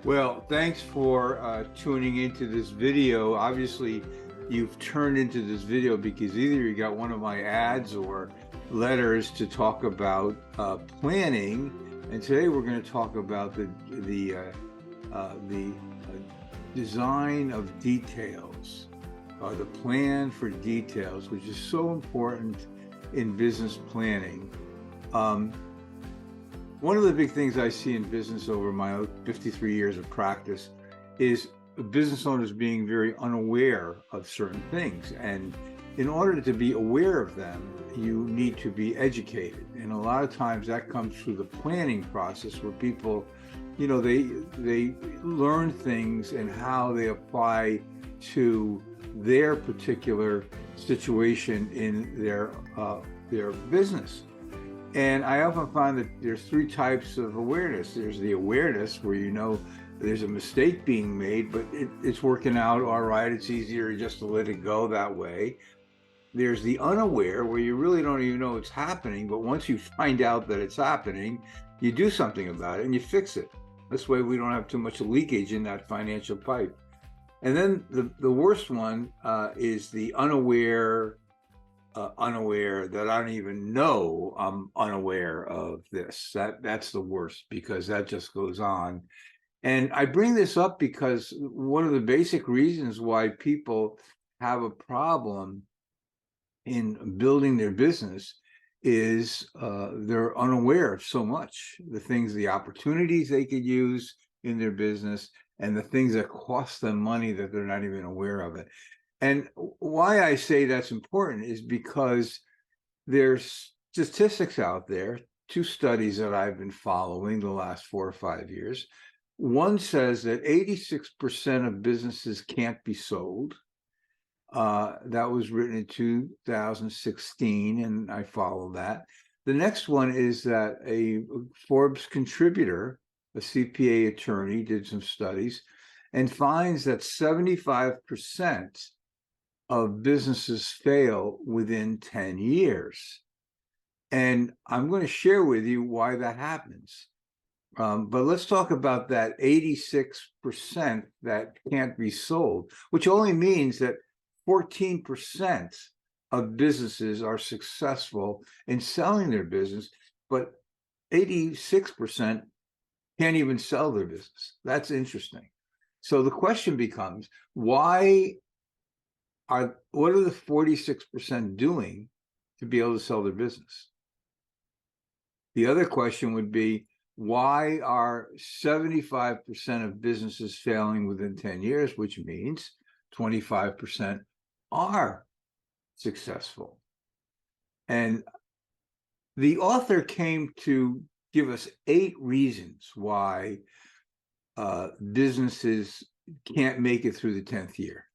Well, thanks for tuning into this video. Obviously, you've turned into this video because either you got one of my ads or letters to talk about planning. And today we're going to talk about the design of details, the plan for details, which is so important in business planning. Um, One of the big things I see in business over my 53 years of practice is business owners being very unaware of certain things. And in order to be aware of them, you need to be educated. And a lot of times that comes through the planning process where people, they learn things and how they apply to their particular situation in their business. And I often find that there's three types of awareness. There's the awareness where there's a mistake being made, but it's working out all right. It's easier just to let it go that way. There's the unaware where you really don't even know it's happening, but once you find out that it's happening, you do something about it and you fix it. This way we don't have too much leakage in that financial pipe. And then the worst one is the unaware that I don't even know I'm unaware of this. That's the worst because that just goes on. And I bring this up because one of the basic reasons why people have a problem in building their business is they're unaware of so much, the things, the opportunities they could use in their business and the things that cost them money that they're not even aware of it. And why I say that's important is because there's statistics out there, two studies that I've been following the last 4 or 5 years. One says that 86% of businesses can't be sold. That was written in 2016, and I follow that. The next one is that a Forbes contributor, a CPA attorney, did some studies and finds that 75% of businesses fail within 10 years. And I'm going to share with you why that happens. But let's talk about that 86% that can't be sold, which only means that 14% of businesses are successful in selling their business, but 86% can't even sell their business. That's interesting. So the question becomes, what are the 46% doing to be able to sell their business? The other question would be, why are 75% of businesses failing within 10 years, which means 25% are successful? And the author came to give us 8 reasons why businesses can't make it through the 10th year.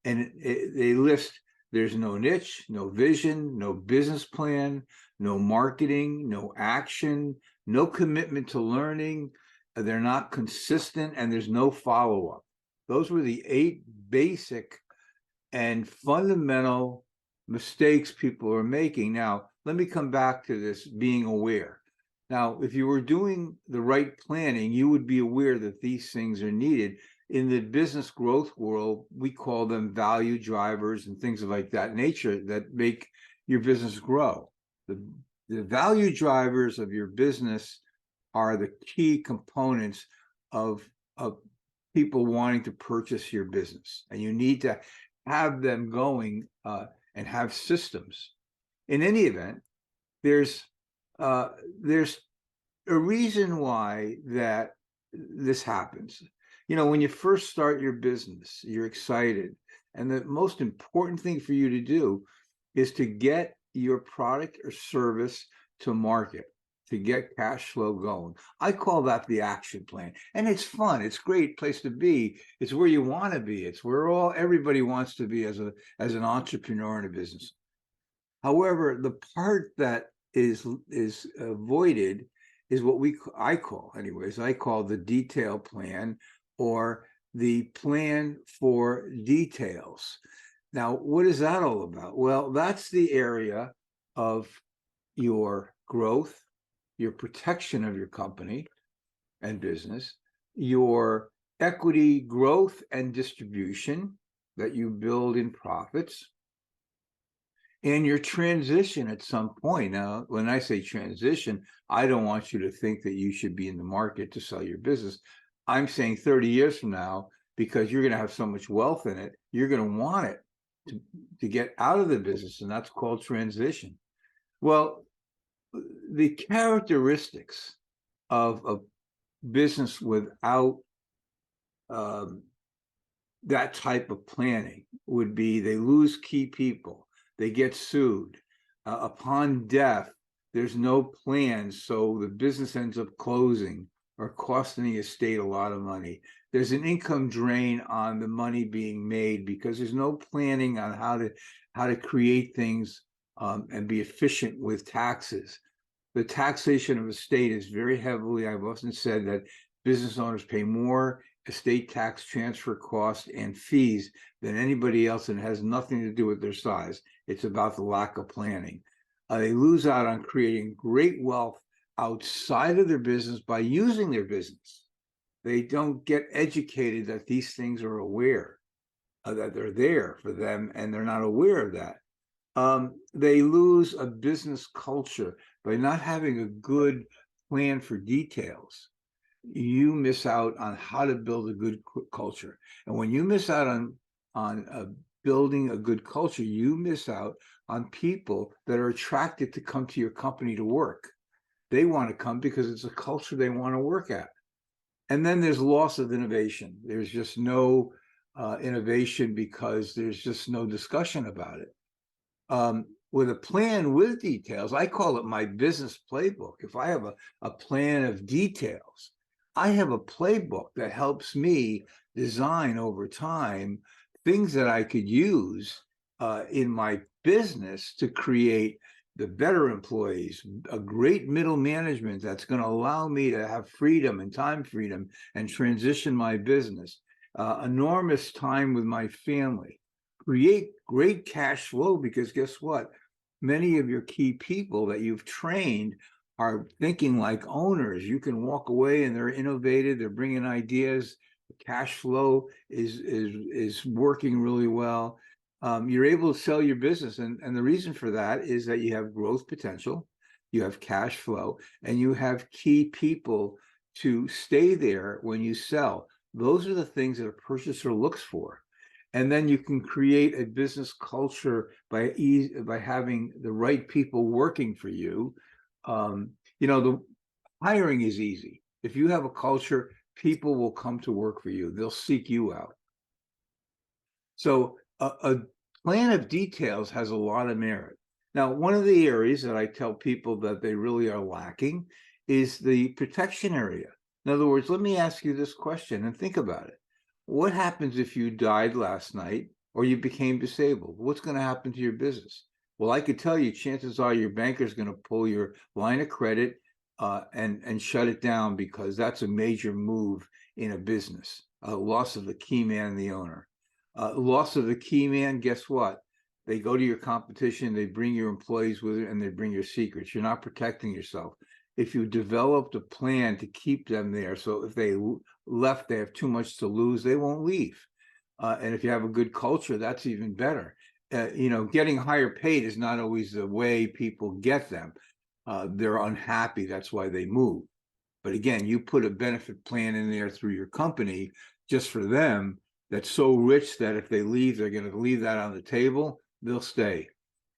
And they list, there's no niche, no vision, no business plan, no marketing, no action, no commitment to learning. They're not consistent, and there's no follow-up. Those were the 8 basic and fundamental mistakes people are making. Now, let me come back to this being aware. Now, if you were doing the right planning, you would be aware that these things are needed. In the business growth world, we call them value drivers and things of like that nature that make your business grow. The value drivers of your business are the key components of people wanting to purchase your business. And you need to have them going and have systems. In any event, there's a reason why that this happens. When you first start your business, you're excited. And the most important thing for you to do is to get your product or service to market, to get cash flow going. I call that the action plan. And it's fun. It's a great place to be. It's where you want to be. It's where everybody wants to be as an entrepreneur in a business. However, the part that is avoided is what I call the detail plan, or the plan for details. Now, what is that all about? Well, that's the area of your growth, your protection of your company and business, your equity growth and distribution that you build in profits, and your transition at some point. Now, when I say transition, I don't want you to think that you should be in the market to sell your business. I'm saying 30 years from now, because you're going to have so much wealth in it, you're going to want it to get out of the business, and that's called transition. Well, the characteristics of a business without that type of planning would be they lose key people, they get sued. Upon death, there's no plans, so the business ends up closing or costing the estate a lot of money. There's an income drain on the money being made because there's no planning on how to create things and be efficient with taxes. The taxation of estate is very heavily, I've often said that business owners pay more estate tax transfer costs and fees than anybody else, and it has nothing to do with their size. It's about the lack of planning. They lose out on creating great wealth outside of their business by using their business. They don't get educated that these things are aware, that they're there for them, and they're not aware of that. They lose a business culture by not having a good plan for details. You miss out on how to build a good culture, and when you miss out on building a good culture, you miss out on people that are attracted to come to your company to work. They want to come because it's a culture they want to work at. And then there's loss of innovation. There's just no innovation because there's just no discussion about it. With a plan with details, I call it my business playbook. If I have a plan of details, I have a playbook that helps me design over time things that I could use in my business to create the better employees, a great middle management that's going to allow me to have freedom and time freedom and transition my business, enormous time with my family, create great cash flow, because guess what? Many of your key people that you've trained are thinking like owners. You can walk away and they're innovative, they're bringing ideas, the cash flow is working really well. You're able to sell your business, and the reason for that is that you have growth potential, you have cash flow, and you have key people to stay there when you sell. Those are the things that a purchaser looks for. And then you can create a business culture by having the right people working for you. The hiring is easy. If you have a culture, people will come to work for you. They'll seek you out. So a plan of details has a lot of merit. Now, one of the areas that I tell people that they really are lacking is the protection area. In other words, let me ask you this question and think about it. What happens if you died last night or you became disabled? What's going to happen to your business? Well, I could tell you, chances are your banker's going to pull your line of credit and shut it down, because that's a major move in a business. Loss of the key man, the owner. Loss of the key man, guess what? They go to your competition, they bring your employees with it, and they bring your secrets. You're not protecting yourself. If you developed a plan to keep them there, so if they left, they have too much to lose, they won't leave. And if you have a good culture, that's even better. Getting higher paid is not always the way people get them. They're unhappy, that's why they move. But again, you put a benefit plan in there through your company just for them that's so rich that if they leave, they're going to leave that on the table, they'll stay.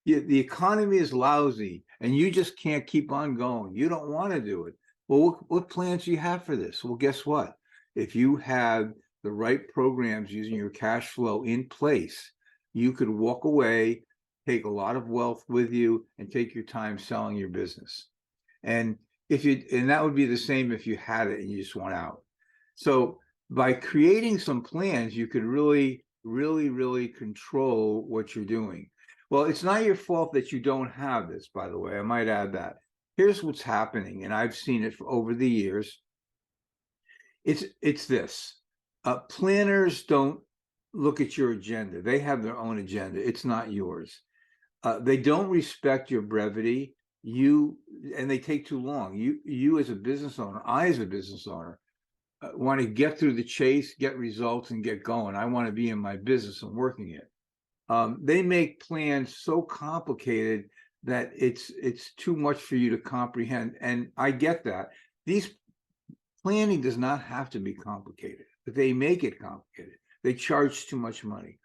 The economy is lousy and you just can't keep on going. You don't want to do it. Well, what plans do you have for this? Well, guess what? If you have the right programs using your cash flow in place, you could walk away, take a lot of wealth with you, and take your time selling your business. And that would be the same if you had it and you just went out. So by creating some plans, you could really, really, really control what you're doing. Well, it's not your fault that you don't have this, by the way. I might add that. Here's what's happening, and I've seen it over the years. It's this. Planners don't look at your agenda. They have their own agenda. It's not yours. They don't respect your brevity. And they take too long. You as a business owner, I as a business owner, want to get through the chase, get results, and get going. I want to be in my business and working it. They make plans so complicated that it's too much for you to comprehend. And I get that. These planning does not have to be complicated, but they make it complicated. They charge too much money.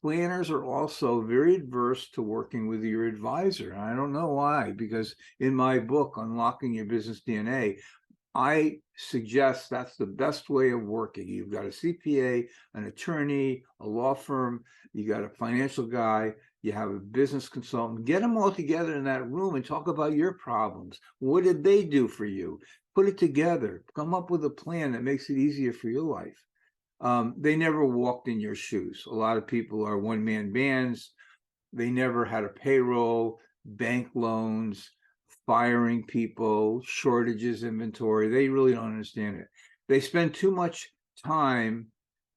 Planners are also very adverse to working with your advisor. And I don't know why, because in my book, Unlocking Your Business DNA, I suggest that's the best way of working. You've got a CPA, an attorney, a law firm, you got a financial guy, you have a business consultant. Get them all together in that room and talk about your problems. What did they do for you? Put it together. Come up with a plan that makes it easier for your life. They never walked in your shoes. A lot of people are one-man bands. They never had a payroll, bank loans, firing people, shortages, inventory. They really don't understand it. They spend too much time.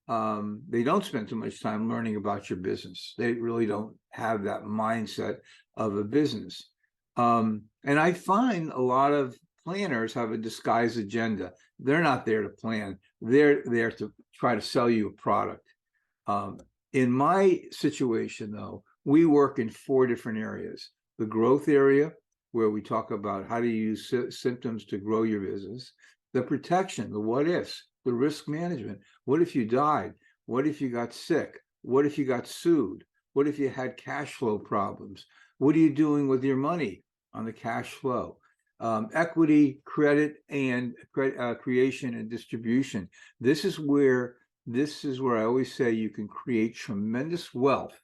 They don't spend too much time learning about your business. They really don't have that mindset of a business. And I find a lot of planners have a disguised agenda. They're not there to plan. They're there to try to sell you a product. In my situation, though, we work in 4 different areas. The growth area, where we talk about how to use symptoms to grow your business. The protection, the what ifs, the risk management. What if you died? What if you got sick? What if you got sued? What if you had cash flow problems? What are you doing with your money on the cash flow? Equity, credit, and creation and distribution. This is where I always say you can create tremendous wealth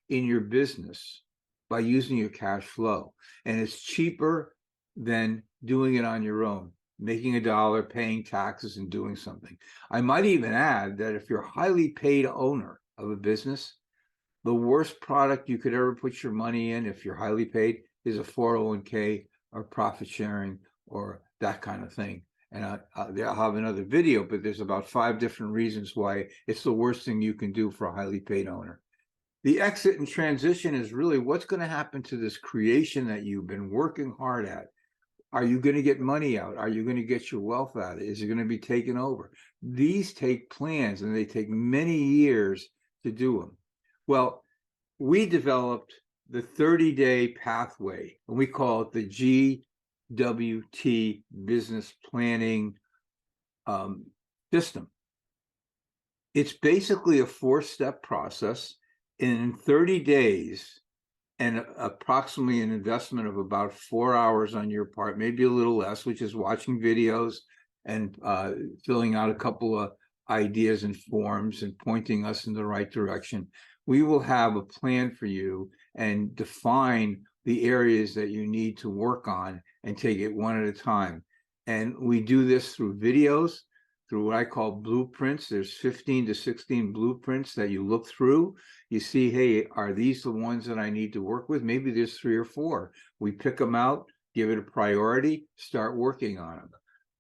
in your business by using your cash flow. And it's cheaper than doing it on your own, making $1, paying taxes, and doing something. I might even add that if you're a highly paid owner of a business, the worst product you could ever put your money in, if you're highly paid, is a 401k or profit sharing or that kind of thing. And I'll have another video, but there's about 5 different reasons why it's the worst thing you can do for a highly paid owner. The exit and transition is really what's going to happen to this creation that you've been working hard at. Are you going to get money out? Are you going to get your wealth out? Is it going to be taken over? These take plans, and they take many years to do them. Well, we developed the 30-day pathway, and we call it the GWT Business Planning System. It's basically a 4-step process. In 30 days, and approximately an investment of about 4 hours on your part, maybe a little less, which is watching videos and filling out a couple of ideas and forms and pointing us in the right direction, we will have a plan for you and define the areas that you need to work on and take it one at a time. And we do this through videos, through what I call blueprints. There's 15 to 16 blueprints that you look through. You see, hey, are these the ones that I need to work with? Maybe there's 3 or 4. We pick them out, give it a priority, start working on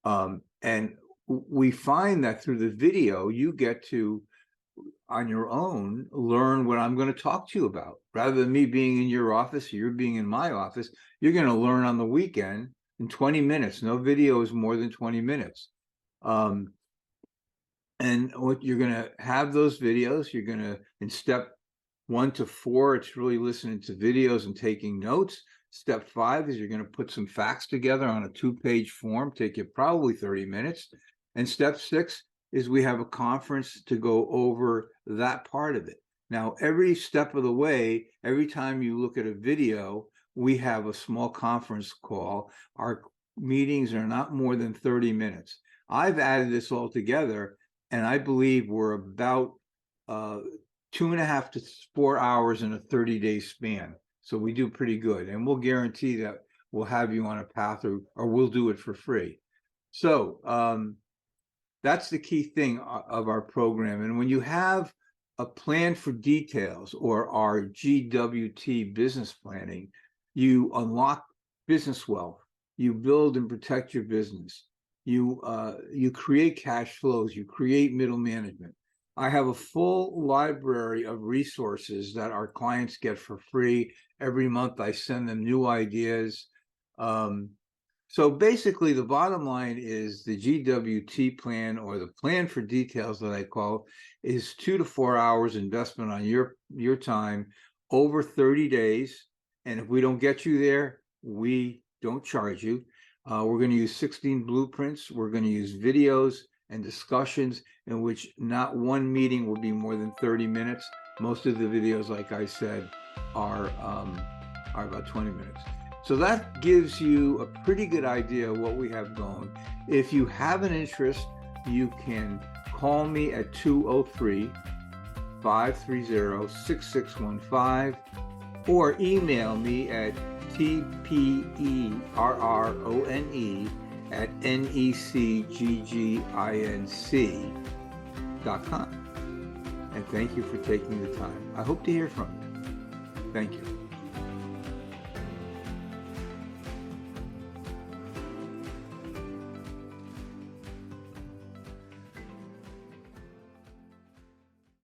them. And we find that through the video, you get to, on your own, learn what I'm going to talk to you about. Rather than me being in your office, or you're being in my office, you're going to learn on the weekend in 20 minutes. No video is more than 20 minutes. And what you're going to have those videos, you're going to, in step 1 to 4, it's really listening to videos and taking notes. Step 5 is you're going to put some facts together on a 2-page form, take you probably 30 minutes. And step 6 is we have a conference to go over that part of it. Now, every step of the way, every time you look at a video, we have a small conference call. Our meetings are not more than 30 minutes. I've added this all together, and I believe we're about 2.5 to 4 hours in a 30-day span. So we do pretty good, and we'll guarantee that we'll have you on a path, or we'll do it for free. So that's the key thing of our program. And when you have a plan for details, or our GWT business planning, you unlock business wealth, you build and protect your business. You create cash flows, you create middle management. I have a full library of resources that our clients get for free. Every month I send them new ideas. So basically, the bottom line is the GWT plan, or the plan for details that I call, is 2 to 4 hours investment on your time over 30 days. And if we don't get you there, we don't charge you. We're going to use 16 blueprints. We're going to use videos and discussions in which not one meeting will be more than 30 minutes. Most of the videos, like I said, are about 20 minutes. So that gives you a pretty good idea of what we have going. If you have an interest, you can call me at 203-530-6615 or email me at tperrone@necgginc.com. And thank you for taking the time. I hope to hear from you. Thank you.